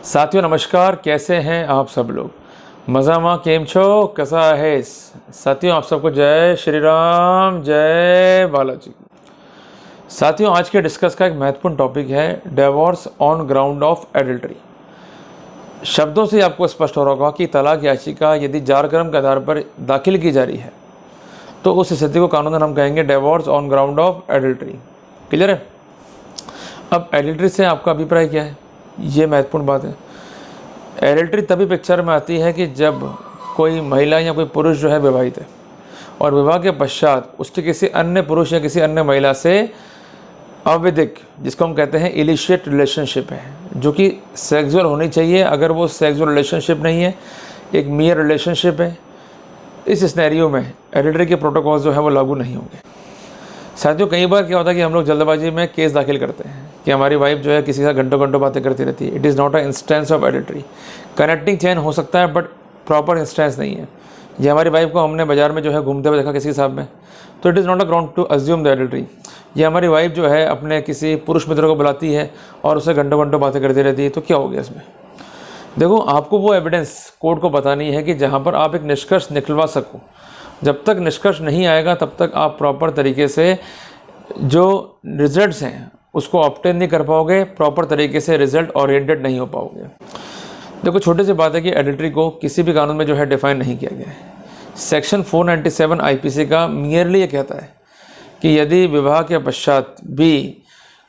साथियों नमस्कार, कैसे हैं आप सब लोग। मज़ामा केम छो, कैसा है। साथियों आप सबको जय श्री राम, जय बालाजी। साथियों आज के डिस्कस का एक महत्वपूर्ण टॉपिक है divorce on ground of adultery. शब्दों से आपको स्पष्ट हो रहा होगा कि तलाक याचिका यदि जारकर्म के आधार पर दाखिल की जा रही है तो उस स्थिति को कानूनन हम कहेंगे divorce on ground of adultery. Clear है। अब एडल्ट्री से आपका अभिप्राय क्या है, ये महत्वपूर्ण बात है। एडल्ट्री तभी पिक्चर में आती है कि जब कोई महिला या कोई पुरुष जो है विवाहित है और विवाह के पश्चात उसके किसी अन्य पुरुष या किसी अन्य महिला से अवैधिक, जिसको हम कहते हैं इलिशिएट रिलेशनशिप है, जो कि सेक्सुअल होनी चाहिए। अगर वो सेक्सुअल रिलेशनशिप नहीं है, एक मियर रिलेशनशिप है, इस सिनेरियो में एडल्ट्री के प्रोटोकॉल जो है वो लागू नहीं होंगे। साथियों कई बार क्या होता है कि हम लोग जल्दबाजी में केस दाखिल करते हैं कि हमारी वाइफ जो है किसी के साथ घंटों घंटों बातें करती रहती है। It is not a instance of adultery. Connecting chain हो सकता है बट प्रॉपर इंस्टेंस नहीं है। ये हमारी वाइफ को हमने बाजार में जो है घूमते हुए देखा किसी के साथ में, तो it is not a ground to assume the adultery. ये हमारी वाइफ जो है अपने किसी पुरुष मित्र को बुलाती है और उससे घंटों घंटों बातें करती रहती है, तो क्या हो गया इसमें। देखो आपको वो एविडेंस कोर्ट को बतानी है कि जहाँ पर आप एक निष्कर्ष निकलवा सको। जब तक निष्कर्ष नहीं आएगा तब तक आप प्रॉपर तरीके से जो रिजल्ट्स हैं उसको ऑब्टेन नहीं कर पाओगे, प्रॉपर तरीके से रिजल्ट ओरिएंटेड नहीं हो पाओगे। देखो छोटी सी बात है कि एडल्ट्री को किसी भी कानून में जो है डिफाइन नहीं किया गया है। सेक्शन 497 आईपीसी का मियरली ये कहता है कि यदि विवाह के पश्चात भी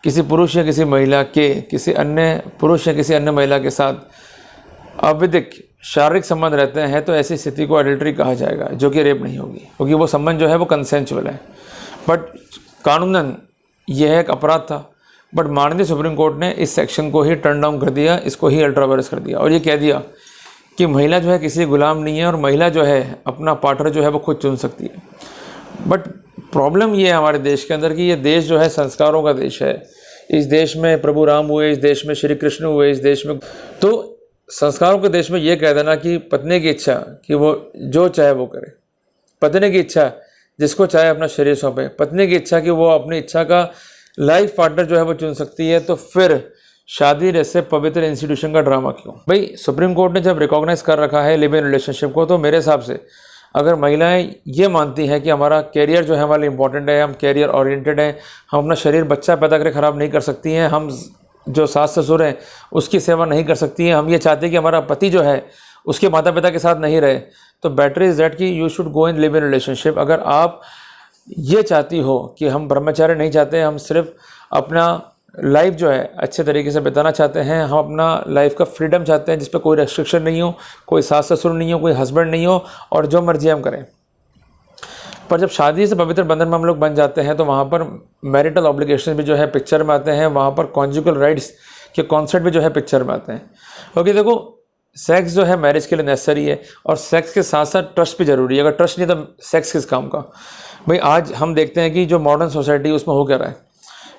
किसी पुरुष या किसी महिला के किसी अन्य पुरुष या किसी अन्य महिला के साथ अवैधिक शारीरिक संबंध रहते हैं तो ऐसी स्थिति को एडल्ट्री कहा जाएगा, जो कि रेप नहीं होगी, क्योंकि वो संबंध जो है वो कंसेंचुअल है। बट कानूनन यह एक अपराध था, बट माननीय सुप्रीम कोर्ट ने इस सेक्शन को ही टर्न डाउन कर दिया, इसको ही अल्ट्रा वायरस कर दिया और ये कह दिया कि महिला जो है किसी गुलाम नहीं है और महिला जो है अपना पार्टनर जो है वो खुद चुन सकती है। बट प्रॉब्लम ये है हमारे देश के अंदर कि ये देश जो है संस्कारों का देश है। इस देश में प्रभु राम हुए, इस देश में श्री कृष्ण हुए, इस देश में तो संस्कारों के देश में ये कह देना कि पत्नी की इच्छा कि वो जो चाहे वो करे, पत्नी की इच्छा जिसको चाहे अपना शरीर सौंपे, पत्नी की इच्छा कि वो अपनी इच्छा का लाइफ पार्टनर जो है वो चुन सकती है, तो फिर शादी जैसे पवित्र इंस्टीट्यूशन का ड्रामा क्यों। भाई सुप्रीम कोर्ट ने जब रिकॉग्नाइज कर रखा है लिव इन रिलेशनशिप को, तो मेरे हिसाब से अगर महिलाएं ये मानती हैं कि हमारा कैरियर जो है हमारे लिए इंपॉर्टेंट है, हम कैरियर ओरिएंटेड हैं, हम अपना शरीर बच्चा पैदा करके ख़राब नहीं कर सकती हैं, हम जो सास ससुर हैं उसकी सेवा नहीं कर सकती हैं, हम ये चाहते हैं कि हमारा पति जो है उसके माता पिता के साथ नहीं रहे, तो बेटर इज़ दैट कि you should go in live in relationship. अगर आप ये चाहती हो कि हम ब्रह्मचार्य नहीं चाहते, हम सिर्फ अपना लाइफ जो है अच्छे तरीके से बिताना चाहते हैं, हम अपना लाइफ का फ्रीडम चाहते हैं जिस पर कोई रेस्ट्रिक्शन नहीं हो, कोई सास ससुर नहीं हो, कोई हस्बैंड नहीं हो और जो मर्जी हम करें। पर जब शादी से पवित्र बंधन में हम लोग बन जाते हैं तो वहाँ पर मैरिटल ऑब्लिगेशन भी जो है पिक्चर में आते हैं, वहाँ पर कॉन्जुगल राइट्स के कॉन्सेप्ट भी जो है पिक्चर में आते हैं। क्योंकि देखो सेक्स जो है मैरिज के लिए नेसेसरी है और सेक्स के साथ साथ ट्रस्ट भी ज़रूरी है। अगर ट्रस्ट नहीं तो सेक्स किस काम का। भाई आज हम देखते हैं कि जो मॉडर्न सोसाइटी उसमें हो क्या रहा है,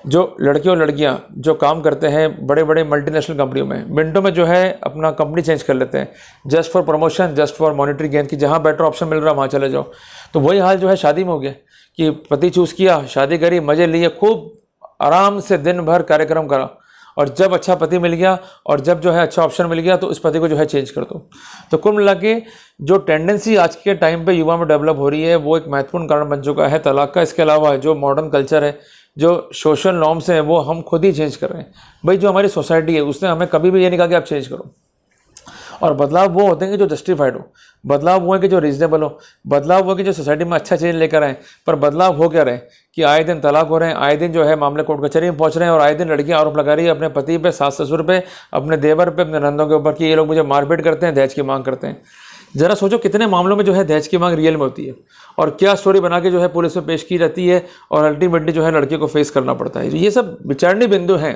जो लड़के और लड़कियां जो काम करते हैं बड़े बड़े मल्टीनेशनल कंपनियों में, मिनटों में जो है अपना कंपनी चेंज कर लेते हैं just for promotion, just for monetary gain, कि जहां बेटर ऑप्शन मिल रहा है वहाँ चले जाओ। तो वही हाल जो है शादी में हो गया कि पति चूज़ किया, शादी करी, मज़े लिए, खूब आराम से दिन भर कार्यक्रम करा और जब अच्छा पति मिल गया और जब जो है अच्छा ऑप्शन मिल गया तो उस पति को जो है चेंज कर दो। तो कुल मिला के जो टेंडेंसी आज के टाइम पे युवा में डेवलप हो रही है वो एक महत्वपूर्ण कारण बन चुका है तलाक का। इसके अलावा जो मॉडर्न कल्चर है, जो सोशल नॉर्म्स हैं, वो हम खुद ही चेंज कर रहे हैं। भाई जो हमारी सोसाइटी है उसने हमें कभी भी ये नहीं कहा कि आप चेंज करो, और बदलाव वो होते हैं कि जो जस्टिफाइड हो, बदलाव वो है कि जो रीजनेबल हो, बदलाव वो कि जो सोसाइटी में अच्छा चेंज लेकर आए। पर बदलाव हो क्या रहे कि आए दिन तलाक हो रहे हैं, आए दिन जो है मामले कोर्ट कचहरी में पहुंच रहे हैं और आए दिन लड़कियां आरोप लगा रही है अपने पति पे, सास ससुर पे, अपने देवर पे, अपने नंदों के ऊपर कि ये लोग मुझे मारपीट करते हैं, दहेज की मांग करते हैं। ज़रा सोचो कितने मामलों में जो है दहेज की मांग रियल में होती है और क्या स्टोरी बना के जो है पुलिस में पेश की जाती है और अल्टीमेटली जो है लड़के को फेस करना पड़ता है। ये सब विचारणीय बिंदु हैं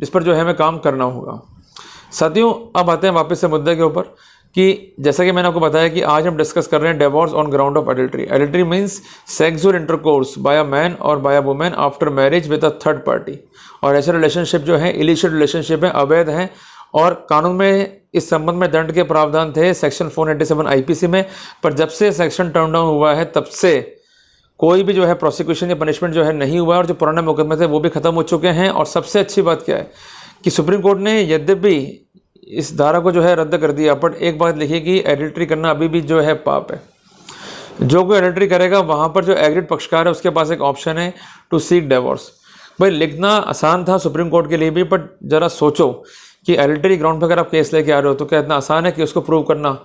जिस पर जो है हमें काम करना होगा। साथियों अब आते हैं वापस से मुद्दे के ऊपर कि जैसा कि मैंने आपको बताया कि आज हम डिस्कस कर रहे हैं divorce on ground of adultery. Adultery means sexual intercourse by a man और by a woman after marriage with a third party. और ऐसे रिलेशनशिप जो है इलिशिट रिलेशनशिप है, अवैध हैं और कानून में इस संबंध में दंड के प्रावधान थे सेक्शन 497 आईपीसी में। पर जब से सेक्शन टर्न डाउन हुआ है तब से कोई भी जो है प्रोसिक्यूशन या पनिशमेंट जो है नहीं हुआ और जो पुराने मुकदमे थे वो भी खत्म हो चुके हैं। और सबसे अच्छी बात क्या है कि सुप्रीम कोर्ट ने यद्यपि इस धारा को जो है रद्द कर दिया, बट एक बात लिखिए कि एडिल्ट्री करना अभी भी जो है पाप है। जो कोई एडिल्ट्री करेगा वहाँ पर जो एग्रीड पक्षकार है उसके पास एक ऑप्शन है टू सीक डिवोर्स। भाई लिखना आसान था सुप्रीम कोर्ट के लिए भी, बट ज़रा सोचो कि एडिल्ट्री ग्राउंड पर अगर आप केस लेके आ रहे हो तो क्या इतना आसान है कि उसको प्रूव करना?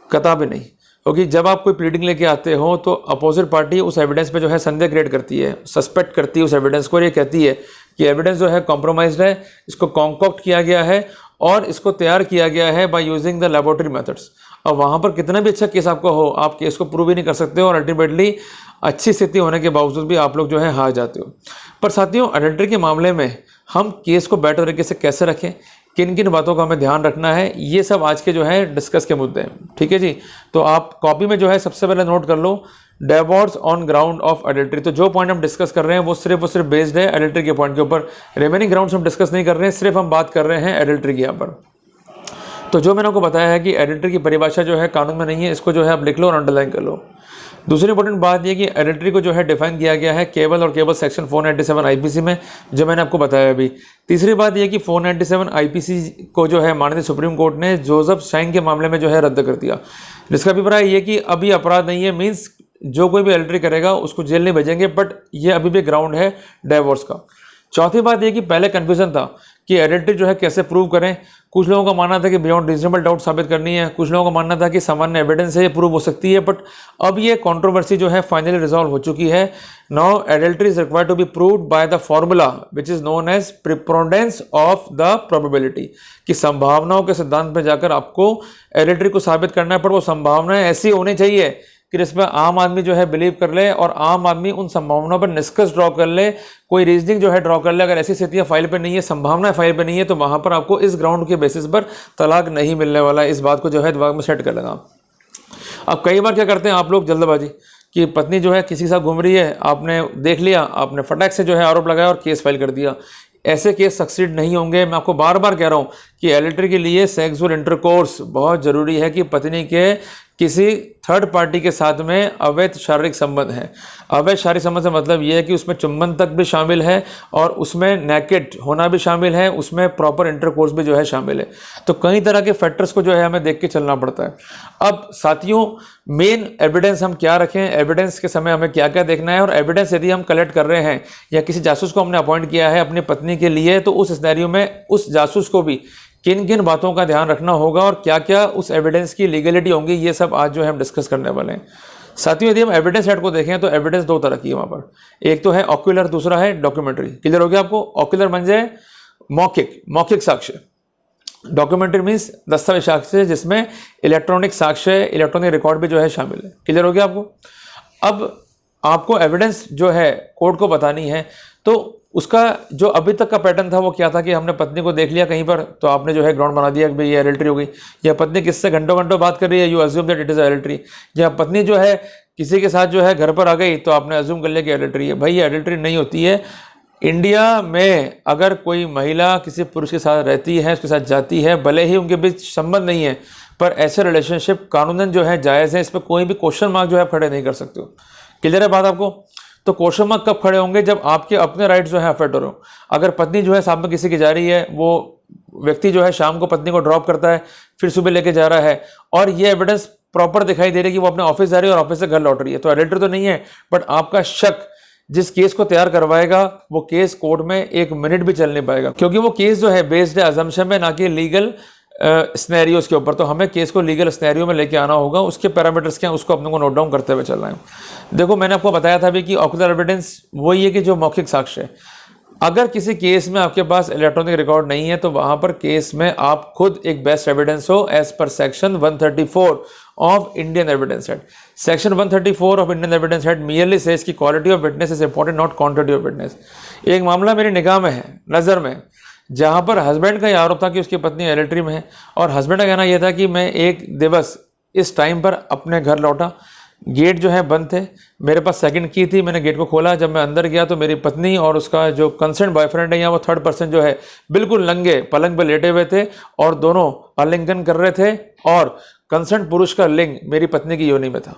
कतई भी नहीं। क्योंकि जब आप कोई प्लीडिंग लेके आते हो तो अपोजिट पार्टी उस एविडेंस पे जो है संदेह क्रिएट करती है, सस्पेक्ट करती है उस एविडेंस को, और ये कहती है कि एविडेंस जो है कॉम्प्रोमाइज्ड है, इसको कॉन्कॉक्ट किया गया है और इसको तैयार किया गया है by using the laboratory methods. और वहाँ पर कितना भी अच्छा केस आपका हो, आप केस को प्रूव ही नहीं कर सकते हो और अल्टीमेटली अच्छी स्थिति होने के बावजूद भी आप लोग जो है हार जाते हो। पर साथियों, एडिल्ट्री के मामले में हम केस को बेटर तरीके से कैसे रखें, किन किन बातों का हमें ध्यान रखना है, ये सब आज के जो है डिस्कस के मुद्दे हैं। ठीक है जी, तो आप कॉपी में जो है सबसे पहले नोट कर लो डिवोर्स ऑन ग्राउंड ऑफ एडिल्ट्री। तो जो पॉइंट हम डिस्कस कर रहे हैं वो सिर्फ बेस्ड है एडिल्ट्री के पॉइंट के ऊपर। रिमेनिंग ग्राउंड्स हम डिस्कस नहीं कर रहे हैं, सिर्फ हम बात कर रहे हैं एडिल्ट्री की यहाँ पर। तो जो मैंने आपको बताया है कि एडिल्ट्री की परिभाषा जो है कानून में नहीं है, इसको जो है आप लिख लो और अंडरलाइन कर लो। दूसरी इंपॉर्टेंट बात ये कि एडिल्ट्री को जो है डिफाइन किया गया है केवल और केवल सेक्शन 497 आईपीसी में, जो मैंने आपको बताया अभी। तीसरी बात ये कि 497 आईपीसी को जो है माननीय सुप्रीम कोर्ट ने जोसेफ शाइन के मामले में जो है रद्द कर दिया, जिसका अभिप्राय ये कि अभी अपराध नहीं है, मीन्स जो कोई भी एडिल्ट्री करेगा उसको जेल नहीं भेजेंगे, बट ये अभी भी ग्राउंड है डिवोर्स का। चौथी बात ये कि पहले कन्फ्यूजन था कि एडिल्ट्री जो है कैसे प्रूव करें। कुछ लोगों का मानना था कि बियॉन्ड रीजनेबल डाउट साबित करनी है, कुछ लोगों का मानना था कि सामान्य एविडेंस से ये प्रूव हो सकती है, बट अब ये कंट्रोवर्सी जो है फाइनली रिजॉल्व हो चुकी है। Now adultery is required to be proved by the formula which is known as preponderance of the probability, कि संभावनाओं के सिद्धांत में जाकर आपको एडिल्ट्री को साबित करना है, पर वो संभावनाएं ऐसी होनी चाहिए कि इसमें आम आदमी जो है बिलीव कर ले और आम आदमी उन संभावनाओं पर निष्कर्ष ड्रॉ कर ले, कोई रीजनिंग जो है ड्रॉ कर ले। अगर ऐसी स्थितियां फाइल पे नहीं है, संभावनाएं फाइल पे नहीं है, तो वहां पर आपको इस ग्राउंड के बेसिस पर तलाक नहीं मिलने वाला है। इस बात को जो है दिमाग में सेट कर लेना। अब कई बार क्या करते हैं आप लोग, जल्दबाजी, कि पत्नी जो है किसी के साथ घूम रही है, आपने देख लिया, आपने फटाक से जो है आरोप लगाया और केस फाइल कर दिया। ऐसे केस सक्सीड नहीं होंगे। मैं आपको बार बार कह रहा हूँ कि एडिल्ट्री के लिए सेक्सुअल इंटरकोर्स बहुत ज़रूरी है, कि पत्नी के किसी थर्ड पार्टी के साथ में अवैध शारीरिक संबंध है। अवैध शारीरिक संबंध से मतलब ये है कि उसमें चुंबन तक भी शामिल है और उसमें नेकेड होना भी शामिल है, उसमें प्रॉपर इंटरकोर्स भी जो है शामिल है। तो कई तरह के फैक्टर्स को जो है हमें देख के चलना पड़ता है। अब साथियों, मेन एविडेंस हम क्या रखें, एविडेंस के समय हमें क्या क्या देखना है, और एविडेंस यदि हम कलेक्ट कर रहे हैं या किसी जासूस को हमने अपॉइंट किया है अपनी पत्नी के लिए, तो उस सिनेरियो में उस जासूस को भी किन किन बातों का ध्यान रखना होगा और क्या क्या उस एविडेंस की लीगलिटी होंगी, ये सब आज जो है हम डिस्कस करने वाले हैं। साथियों, यदि हम एविडेंस सेट को देखें तो एविडेंस दो तरह की है वहाँ पर, एक तो है ऑक्यूलर, दूसरा है डॉक्यूमेंट्री। क्लियर हो गया आपको? ऑक्यूलर बन जाए मौखिक साक्ष्य, डॉक्यूमेंट्री मीन्स दस्तावेज साक्ष्य जिसमें इलेक्ट्रॉनिक साक्ष्य, इलेक्ट्रॉनिक रिकॉर्ड भी जो है शामिल है। क्लियर हो गया आपको? अब आपको एविडेंस जो है कोर्ट को बतानी है, तो उसका जो अभी तक का पैटर्न था वो क्या था कि हमने पत्नी को देख लिया कहीं पर, तो आपने जो है ग्राउंड बना दिया कि भाई ये एडिल्ट्री हो गई, या पत्नी किससे घंटों घंटों बात कर रही है, you assume that it is adultery, या पत्नी जो है किसी के साथ जो है घर पर आ गई तो आपने अज्यूम कर लिया कि एडिल्ट्री है। भाई ये एडिल्ट्री नहीं होती है। इंडिया में अगर कोई महिला किसी पुरुष के साथ रहती है, उसके साथ जाती है, भले ही उनके बीच संबंध नहीं है, पर ऐसे रिलेशनशिप कानूनन जो है जायज़ है, इस पर कोई भी क्वेश्चन मार्क जो है खड़े नहीं कर सकते हो। क्लियर है बात आपको? तो क्वेश्चन मार्क कब खड़े होंगे? जब आपके अपने राइट जो है अफेक्ट हो रहे हो। अगर पत्नी जो है साथ में किसी की जा रही है, वो व्यक्ति जो है शाम को पत्नी को ड्रॉप करता है, फिर सुबह लेके जा रहा है, और ये एविडेंस प्रॉपर दिखाई दे रही है कि वो अपने ऑफिस जा रही है और ऑफिस से घर लौट रही है, तो एडिल्ट्री तो नहीं है, बट आपका शक जिस केस को तैयार करवाएगा वो केस कोर्ट में एक मिनट भी चल नहीं पाएगा, क्योंकि वो केस जो है बेस्ड है अजम्पशन में, ना कि लीगल स्नैरियोज के ऊपर। तो हमें केस को लीगल स्नैरियो में लेके आना होगा, उसके पैरामीटर्स क्या हैं उसको अपने को नोट डाउन करते हुए चलना है। देखो, मैंने आपको बताया था भी कि ऑक्यूलर एविडेंस वही है कि जो मौखिक साक्ष्य है। अगर किसी केस में आपके पास इलेक्ट्रॉनिक रिकॉर्ड नहीं है, तो वहां पर केस में आप खुद एक बेस्ट एविडेंस हो as per section 134 of Indian evidence act. Section 134 of Indian evidence act merely says की quality of witness is important, not quantity of witness. एक मामला मेरी निगाह में है, नज़र में, जहां पर हस्बैंड का यह आरोप था कि उसकी पत्नी एडिल्ट्री में है, और हस्बैंड का कहना यह था कि मैं एक दिवस इस टाइम पर अपने घर लौटा, गेट जो है बंद थे, मेरे पास सेकंड की थी, मैंने गेट को खोला, जब मैं अंदर गया तो मेरी पत्नी और उसका जो कंसर्न बॉयफ्रेंड है या वो थर्ड पर्सन जो है बिल्कुल नंगे पलंग पे लेटे हुए थे और दोनों आलिंगन कर रहे थे और कंसर्न पुरुष का लिंग मेरी पत्नी की योनि में था।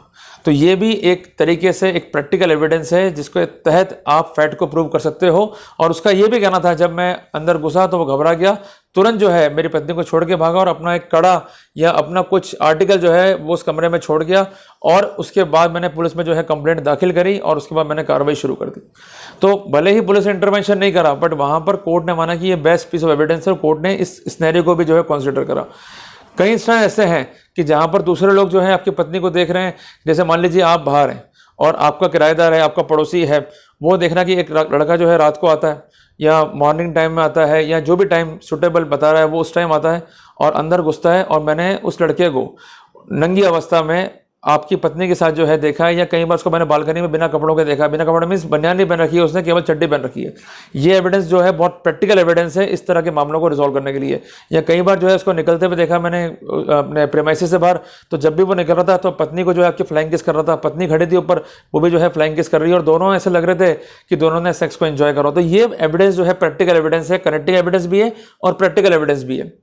तो ये भी एक तरीके से एक प्रैक्टिकल एविडेंस है जिसके तहत आप फैक्ट को प्रूव कर सकते हो। और उसका ये भी कहना था जब मैं अंदर घुसा तो वो घबरा गया, तुरंत जो है मेरी पत्नी को छोड़ के भागा और अपना एक कड़ा या अपना कुछ आर्टिकल जो है वो उस कमरे में छोड़ गया। और उसके बाद मैंने पुलिस में जो है कंप्लेंट दाखिल करी और उसके बाद मैंने कार्रवाई शुरू कर दी। तो भले ही पुलिस ने इंटरवेंशन नहीं करा, बट वहां पर कोर्ट ने माना कि ये बेस्ट पीस ऑफ एविडेंस है और कोर्ट ने इस सिनेरियो को भी जो है कंसिडर करा। कई इंस्टेंस ऐसे हैं कि जहां पर दूसरे लोग जो है आपकी पत्नी को देख रहे हैं, जैसे मान लीजिए आप बाहर हैं और आपका किराएदार है, आपका पड़ोसी है, वो देखना कि एक लड़का जो है रात को आता है या मॉर्निंग टाइम में आता है या जो भी टाइम सुटेबल बता रहा है वो उस टाइम आता है और अंदर घुसता है और मैंने उस लड़के को नंगी अवस्था में आपकी पत्नी के साथ जो है देखा है, या कई बार उसको मैंने बालकनी में बिना कपड़ों के देखा। बिना कपड़ों मींस बनियान नहीं पहन रखी है उसने, केवल चड्डी पहन रखी है। ये एविडेंस जो है बहुत प्रैक्टिकल एविडेंस है इस तरह के मामलों को रिजॉल्व करने के लिए। या कई बार जो है उसको निकलते हुए देखा मैंने अपने प्रेमाइसिस से बाहर, तो जब भी वो निकल रहा था तो पत्नी को जो है आपकी फ्लाइंग किस कर रहा था, पत्नी खड़ी थी ऊपर, वो भी जो है फ्लाइंग किस कर रही है और दोनों ऐसे लग रहे थे कि दोनों ने सेक्स को एंजॉय करा। तो ये एविडेंस जो है प्रैक्टिकल एविडेंस है, कनेक्टिंग एविडेंस भी है और प्रैक्टिकल एविडेंस भी है।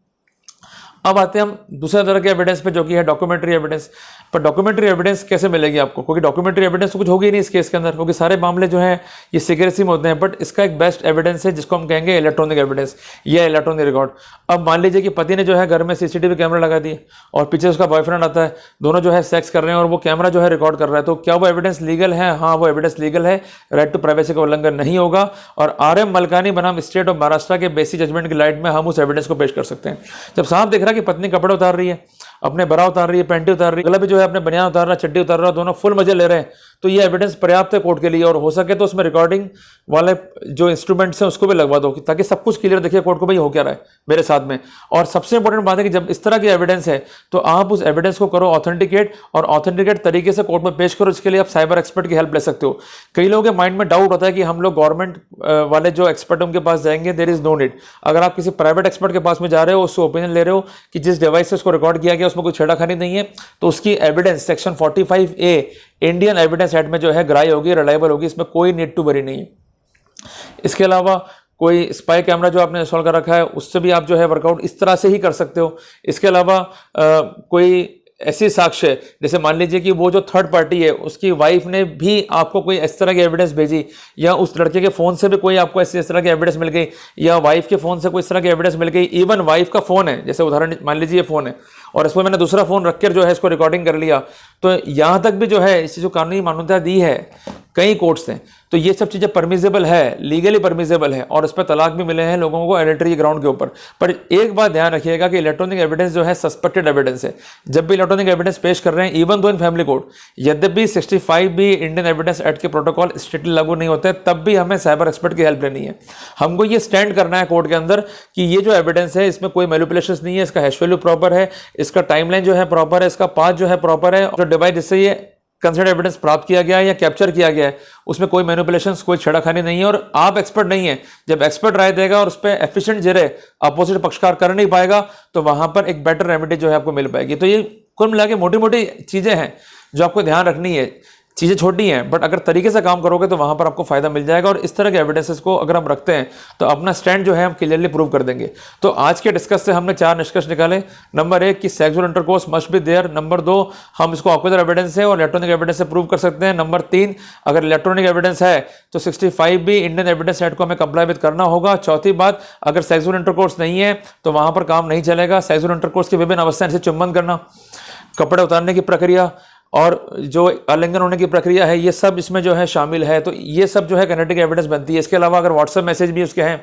अब आते हैं हम दूसरे तरह के एविडेंस पे जो कि है डॉक्यूमेंट्री एविडेंस। पर डॉक्यूमेंट्री एविडेंस कैसे मिलेगी आपको, क्योंकि डॉक्यूमेंट्री एविडेंस तो कुछ होगी नहीं इस केस के अंदर, क्योंकि सारे मामले जो हैं ये सीक्रेसी में होते हैं। बट इसका एक बेस्ट एविडेंस है जिसको हम कहेंगे इलेक्ट्रॉनिक एविडेंस या इलेक्ट्रॉनिक रिकॉर्ड। अब मान लीजिए कि पति ने जो है घर में सीसीटीवी कैमरा लगा दिया और पीछे उसका बॉयफ्रेंड आता है, दोनों जो है सेक्स कर रहे हैं और वो कैमरा जो है रिकॉर्ड कर रहा है, तो क्या वो एविडेंस लीगल है? हाँ, वो एविडेंस लीगल है, राइट टू प्राइवेसी का उल्लंघन नहीं होगा। और RM मलकानी बनाम स्टेट ऑफ महाराष्ट्र के बेसिक जजमेंट की लाइट में हम उस एविडेंस को पेश कर सकते हैं। जब साहब देख रहा है कि पत्नी कपड़े उतार रही है, अपने बरा उतार रही है, पैंटी उतार रही है, गला भी जो है अपने बनियान उतार रहा है, चड्डी उतार रहा है, दोनों फुल मजे ले रहे हैं, तो ये एविडेंस पर्याप्त है कोर्ट के लिए। और हो सके तो उसमें रिकॉर्डिंग वाले जो इंस्ट्रूमेंट्स हैं उसको भी लगवा दो ताकि सब कुछ क्लियर दिखे कोर्ट को भाई हो क्या रहा है मेरे साथ में। और सबसे इंपॉर्टेंट बात है कि जब इस तरह की एविडेंस है तो आप उस एविडेंस को करो ऑथेंटिकेट और ऑथेंटिकेट तरीके से कोर्ट में पेश करो। इसके लिए आप साइबर एक्सपर्ट की हेल्प ले सकते हो। कई लोगों के माइंड में डाउट होता है कि हम लोग गवर्नमेंट वाले जो एक्सपर्ट उनके पास जाएंगे, देयर इज नो नीड। अगर आप किसी प्राइवेट एक्सपर्ट के पास में जा रहे हो, उससे ओपिनियन ले रहे हो कि जिस डिवाइस से उसको रिकॉर्ड किया गया उसमें कोई छेड़खानी नहीं है, तो उसकी evidence section 45A Indian evidence act में जो है ग्राह्य होगी, रिलायबल होगी, इसमें कोई नीड टू वरी नहीं है। इसके अलावा कोई स्पाई कैमरा जो आपने इंस्टॉल कर रखा है उससे भी आप जो है वर्कआउट इस तरह से ही कर सकते हो। इसके अलावा कोई ऐसी साक्ष्य, जैसे मान लीजिए कि वो जो थर्ड पार्टी है उसकी वाइफ ने भी आपको कोई इस तरह की एविडेंस भेजी, या उस लड़के के फोन से भी कोई आपको इस तरह की एविडेंस मिल गई, या वाइफ के फोन से कोई इस तरह की एविडेंस मिल गई। इवन वाइफ का फोन है, जैसे उदाहरण मान लीजिए ये फोन है और इसमें मैंने दूसरा फोन रखकर जो है इसको रिकॉर्डिंग कर लिया, तो यहां तक भी जो है इसी जो कानूनी मान्यता दी है कई कोर्ट्स ने, तो ये सब चीजें परमिसेबल है, लीगली परमिसेबल है और इस पर तलाक भी मिले हैं लोगों को एडिटरी ग्राउंड के ऊपर। पर एक बात ध्यान रखिएगा कि इलेक्ट्रॉनिक एविडेंस जो है सस्पेक्टेड एविडेंस है। जब भी इलेक्ट्रॉनिक एविडेंस पेश कर रहे हैं, even though in family code, यद्यपि 65 भी इंडियन एविडेंस एक्ट के प्रोटोकॉल स्ट्रिक्टली लागू नहीं होते, तब भी हमें साइबर एक्सपर्ट की हेल्प लेनी है। हमको ये स्टैंड करना है कोर्ट के अंदर कि ये जो एविडेंस है इसमें कोई मैनिपुलेशंस नहीं है, इसका हैश वैल्यू प्रॉपर है, इसका टाइमलाइन जो है प्रॉपर है, इसका पाथ जो है प्रॉपर है, जो डिवाइस जिससे ये कंसिडर्ड एविडेंस प्राप्त किया गया है या कैप्चर किया गया है उसमें कोई मैनिपुलेशंस, कोई छेड़खानी नहीं है। और आप एक्सपर्ट नहीं है, जब एक्सपर्ट राय देगा और उस पर एफिशिएंट जरे अपोजिट पक्षकार कर नहीं पाएगा तो वहां पर एक बेटर रेमेडी जो है आपको मिल पाएगी। तो ये कुल मिला के मोटी मोटी चीजें हैं जो आपको ध्यान रखनी है। चीज़ें छोटी हैं बट अगर तरीके से काम करोगे तो वहां पर आपको फायदा मिल जाएगा। और इस तरह के एविडेंसेस को अगर हम रखते हैं तो अपना स्टैंड जो है हम क्लियरली प्रूव कर देंगे। तो आज के डिस्कस से हमने 4 निष्कर्ष निकाले। नंबर 1 कि sexual intercourse must be there. Number 2 हम इसको ऑक्यूलर एविडेंस है और इलेक्ट्रॉनिक एविडेंस से प्रूव कर सकते हैं। नंबर 3 अगर इलेक्ट्रॉनिक एविडेंस है तो 65 भी इंडियन एविडेंस एक्ट को हमें कंप्लाई विद करना होगा। चौथी बात, अगर सेक्सुअल इंटरकोर्स नहीं है तो वहां पर काम नहीं चलेगा। सेक्सुअल इंटरकोर्स की विभिन्न अवस्थाएं जैसे चुंबन करना, कपड़े उतारने की प्रक्रिया और जो आलिंगन होने की प्रक्रिया है, ये सब इसमें जो है शामिल है। तो ये सब जो है किनेटिक एविडेंस बनती है। इसके अलावा अगर व्हाट्सएप मैसेज भी उसके हैं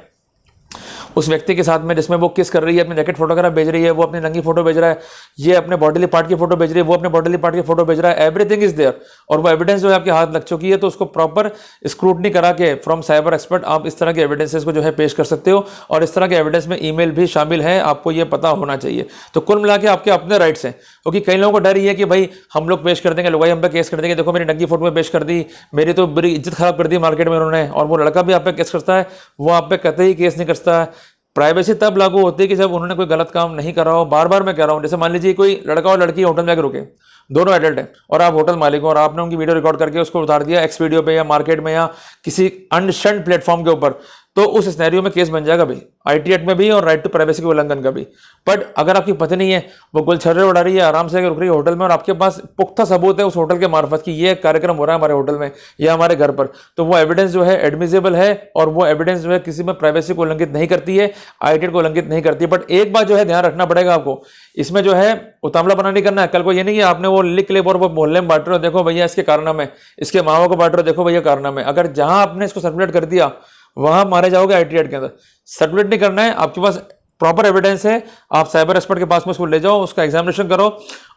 उस व्यक्ति के साथ में जिसमें वो किस कर रही है, अपनी जैकेट फोटोग्राफ भेज रही है, वो अपनी नंगी फोटो भेज रहा है, ये अपने बॉडीली पार्ट की फोटो भेज रही है, वो अपने बॉडीली पार्ट की फोटो भेज रहा है, एवरीथिंग इज देयर और वो एविडेंस जो है आपके हाथ लग चुकी है। तो उसको प्रॉपर स्क्रूटनी करा के फ्रॉम साइबर एक्सपर्ट आप इस तरह के एविडेंसेस को जो है पेश कर सकते हो। और इस तरह के एविडेंस में ईमेल भी शामिल है, आपको ये पता होना चाहिए। तो कुल मिला के आपके अपने राइट्स हैं, क्योंकि कई लोगों को डर ही है कि भाई हम लोग पेश कर देंगे, लोग हम पे केस कर देंगे, देखो मेरी नंगी फोटो में पेश कर दी, मेरी तो बड़ी इज्जत खराब कर दी मार्केट में उन्होंने। और वो लड़का भी आप पे केस करता है, वो आप पे कतई केस नहीं करता है। प्राइवेसी तब लागू होती है कि जब उन्होंने कोई गलत काम नहीं करा हो। बार बार मैं कह रहा हूं, जैसे मान लीजिए कोई लड़का और लड़की होटल में जाकर रुके, दोनों एडल्ट हैं और आप होटल मालिक हो और आपने उनकी वीडियो रिकॉर्ड करके उसको उतार दिया एक्स वीडियो पे या मार्केट में या किसी अनशंट प्लेटफॉर्म के ऊपर, तो उस सिनेरियो में केस बन जाएगा भाई, आईटी एक्ट में भी और राइट टू प्राइवेसी के उल्लंघन का भी। बट अगर आपकी पत्नी है, वो गुलछर्रे उड़ा रही है, आराम से रुक रही है होटल में और आपके पास पुख्ता सबूत है उस होटल के मार्फत कि ये कार्यक्रम हो रहा है हमारे होटल में या हमारे घर पर, तो वो एविडेंस जो है एडमिसिबल है और वो एविडेंस जो है किसी में प्राइवेसी को उल्लंघित नहीं करती है, आईटी एक्ट को उल्लंघित नहीं करती है। बट एक बात जो है ध्यान रखना पड़ेगा आपको, इसमें जो है उतावला बना नहीं करना है। कल को ये नहीं है आपने वो लिख ले और वो मोहल्ले में बांट रहे हो, देखो भैया इसके कारनामे, इसके माँ को बांट रहे हो, देखो भैया कारनामे। अगर जहां आपने इसको सर्कुलेट कर दिया वहां मारे जाओगे आईटी एक्ट के अंदर। सर्कुलेट नहीं करना है, आपके पास प्रॉपर एविडेंस है, आप साइबर एक्सपर्ट के पास में उसको ले जाओ, उसका एग्जामिनेशन करो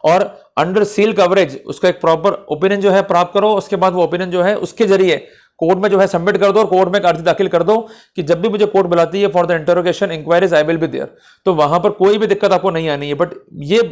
और अंडर सील कवरेज उसका एक प्रॉपर ओपिनियन जो है प्राप्त करो। उसके बाद वो ओपिनियन जो है उसके जरिए कोर्ट में जो है सबमिट कर दो और कोर्ट में एक अर्जी दाखिल कर दो कि जब भी मुझे कोर्ट बुलाती है for the interrogation inquiries I will be there, तो वहां पर कोई भी दिक्कत आपको नहीं आनी है। बट ये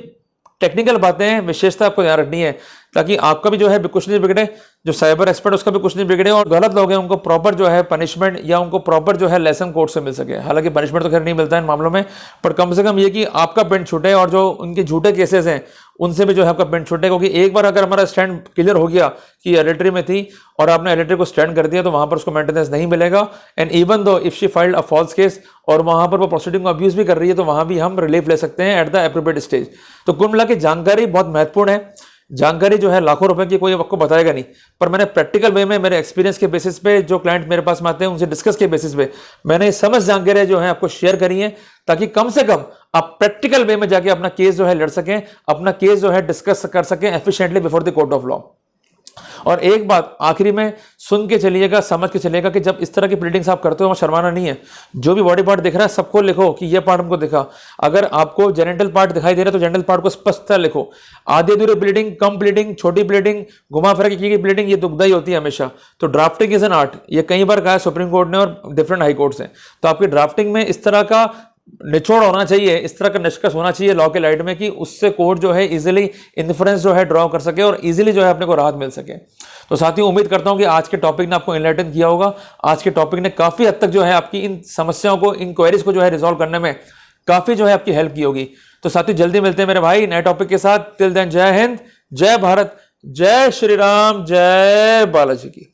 टेक्निकल बातें हैं, विशेषता आपको ध्यान रखनी है ताकि आपका भी जो है कुछ नहीं बिगड़े, जो साइबर एक्सपर्ट उसका भी कुछ नहीं बिगड़े और गलत लोग हैं उनको प्रॉपर जो है पनिशमेंट या उनको प्रॉपर जो है लेसन कोर्ट से मिल सके। हालांकि पनिशमेंट तो खैर नहीं मिलता है इन मामलों में, पर कम से कम ये कि आपका पेंट छूटे और जो उनके झूठे केसेस हैं उनसे भी जो है आपका पेंट छूटे। क्योंकि एक बार अगर हमारा स्टैंड क्लियर हो गया कि एडिटरी में थी और आपने एडिटरी को स्टैंड कर दिया तो वहां पर उसको मेंटेनेंस नहीं मिलेगा। And even though if she filed a false case और वहां पर वो प्रोसीडिंग को अब्यूज भी कर रही है तो वहां भी हम रिलीफ ले सकते हैं एट द एप्रोप्रिएट स्टेज। तो कुल मिला के जानकारी बहुत महत्वपूर्ण है। जानकारी जो है लाखों रुपए की कोई आपको बताएगा नहीं, पर मैंने प्रैक्टिकल वे में मेरे एक्सपीरियंस के बेसिस पे जो क्लाइंट मेरे पास में आते हैं उनसे डिस्कस के बेसिस पे मैंने समझ जानकारी जो है आपको शेयर करी है ताकि कम से कम आप प्रैक्टिकल वे में जाके अपना केस जो है लड़ सकें, अपना केस जो है डिस्कस कर सकें efficiently before the court of law. और एक बात आखिरी में सुन के चलिएगा, समझ के चलिएगा कि जब इस तरह की प्लीडिंग्स आप करते हो वहां शर्माना नहीं है। जो भी बॉडी पार्ट दिख रहा है सबको लिखो कि ये पार्ट हमको दिखा। अगर आपको जेनिटल पार्ट दिखाई दे रहा है तो जेनिटल पार्ट को स्पष्टता लिखो। आधी अधूरी ब्लीडिंग, कम ब्लीडिंग, छोटी ब्लीडिंग, घुमा फिरा की गई ब्लीडिंग, ये दुखदाई होती है हमेशा। तो ड्राफ्टिंग इज एन आर्ट, ये कई बार कहा है सुप्रीम कोर्ट ने और डिफरेंट हाई कोर्ट से। तो आपकी ड्राफ्टिंग में इस तरह का निचोड़ होना चाहिए, इस तरह का निष्कर्ष होना चाहिए लॉ के लाइट में कि उससे कोर्ट जो है इजीली इन्फ्रेंस जो है ड्रॉ कर सके और इजीली जो है अपने को राहत मिल सके। तो साथियों उम्मीद करता हूं कि आज के टॉपिक ने आपको एनलाइटन किया होगा। आज के टॉपिक ने काफी हद तक जो है आपकी इन समस्याओं को, इन क्वेरीज को जो है रिजॉल्व करने में काफी जो है आपकी हेल्प की होगी। तो साथियों जल्दी मिलते हैं मेरे भाई नए टॉपिक के साथ। टिल देन जय हिंद, जय भारत, जय श्री राम, जय बालाजी की।